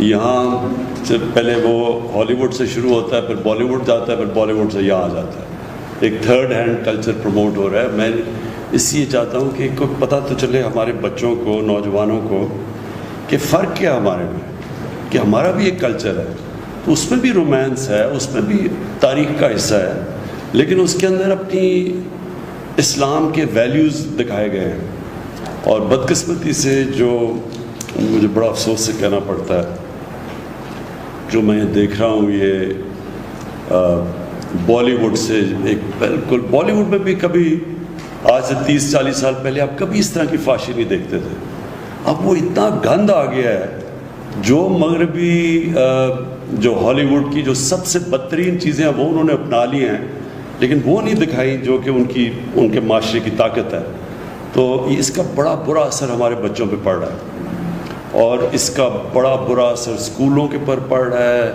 یہاں سے پہلے وہ ہالی ووڈ سے شروع ہوتا ہے، پھر بالی ووڈ جاتا ہے، پھر بالی ووڈ سے یہاں آ جاتا ہے۔ ایک تھرڈ ہینڈ کلچر پروموٹ ہو رہا ہے۔ میں اس لیے چاہتا ہوں کہ کوئی پتہ تو چلے ہمارے بچوں کو، نوجوانوں کو، کہ فرق کیا ہمارے میں، کہ ہمارا بھی ایک کلچر ہے، تو اس میں بھی رومانس ہے، اس میں بھی تاریخ کا حصہ ہے، لیکن اس کے اندر اپنی اسلام کے ویلیوز دکھائے گئے ہیں۔ اور بدقسمتی سے جو مجھے بڑا افسوس سے کہنا پڑتا ہے، جو میں دیکھ رہا ہوں، یہ بالی ووڈ سے ایک بالکل، بالی ووڈ میں بھی کبھی آج سے 30-40 سال پہلے آپ کبھی اس طرح کی فحاشی نہیں دیکھتے تھے۔ اب وہ اتنا گند آ گیا ہے، جو مغربی جو ہالی ووڈ کی جو سب سے بدترین چیزیں ہیں وہ انہوں نے اپنا لی ہیں، لیکن وہ نہیں دکھائی جو کہ ان کے معاشرے کی طاقت ہے۔ تو اس کا بڑا برا اثر ہمارے بچوں پہ پڑ رہا ہے، اور اس کا بڑا برا اثر اسکولوں کے پر پڑ رہا ہے۔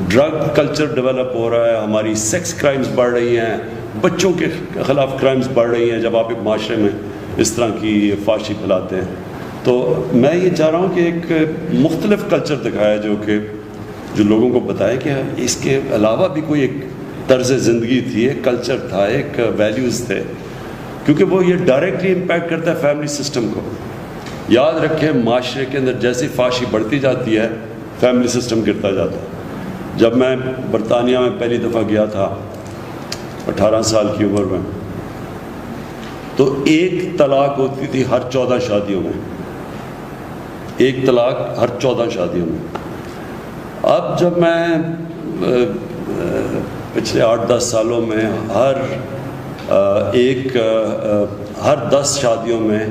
ڈرگ کلچر ڈیولپ ہو رہا ہے، ہماری سیکس کرائمز بڑھ رہی ہیں، بچوں کے خلاف کرائمز بڑھ رہی ہیں جب آپ ایک معاشرے میں اس طرح کی فحاشی پھیلاتے ہیں۔ تو میں یہ چاہ رہا ہوں کہ ایک مختلف کلچر دکھایا جو لوگوں کو بتائے کہ اس کے علاوہ بھی کوئی ایک طرز زندگی تھی، ایک کلچر تھا، ایک ویلیوز تھے، کیونکہ وہ یہ ڈائریکٹلی امپیکٹ کرتا ہے فیملی سسٹم کو۔ یاد رکھیں، معاشرے کے اندر جیسی فحاشی بڑھتی جاتی ہے، فیملی سسٹم گرتا جاتا ہے۔ جب میں برطانیہ میں پہلی دفعہ گیا تھا 18 سال کی عمر میں، تو ایک طلاق ہوتی تھی ہر 14 شادیوں میں، ایک طلاق ہر 14 شادیوں میں۔ اب جب میں پچھلے 8-10 سالوں میں ہر 10 شادیوں میں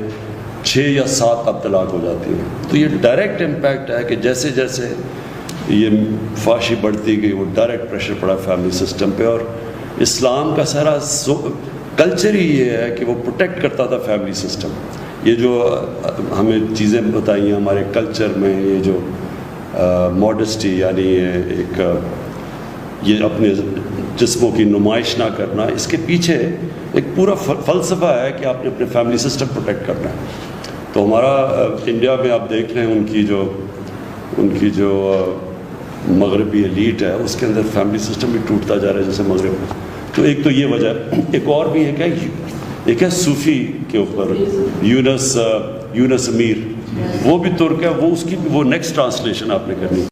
6 یا 7 اب طلاق ہو جاتی ہیں۔ تو یہ ڈائریکٹ امپیکٹ ہے کہ جیسے جیسے یہ فحاشی بڑھتی گئی، وہ ڈائریکٹ پریشر پڑا فیملی سسٹم پہ۔ اور اسلام کا سارا کلچر ہی یہ ہے کہ وہ پروٹیکٹ کرتا تھا فیملی سسٹم۔ یہ جو ہمیں چیزیں بتائی ہیں ہمارے کلچر میں، یہ جو ماڈسٹی، یعنی یہ اپنے جسموں کی نمائش نہ کرنا، اس کے پیچھے ایک پورا فلسفہ ہے کہ آپ نے اپنے فیملی سسٹم پروٹیکٹ کرنا ہے۔ تو ہمارا انڈیا میں آپ دیکھ رہے ہیں ان کی جو مغربی ایلیٹ ہے، اس کے اندر فیملی سسٹم بھی ٹوٹتا جا رہا ہے جیسے مغرب میں۔ تو ایک تو یہ وجہ ہے، ایک اور بھی ہے کہ ایک ہے صوفی کے اوپر، یونس امیر، وہ بھی ترک ہے، وہ نیکسٹ ٹرانسلیشن آپ نے کرنی۔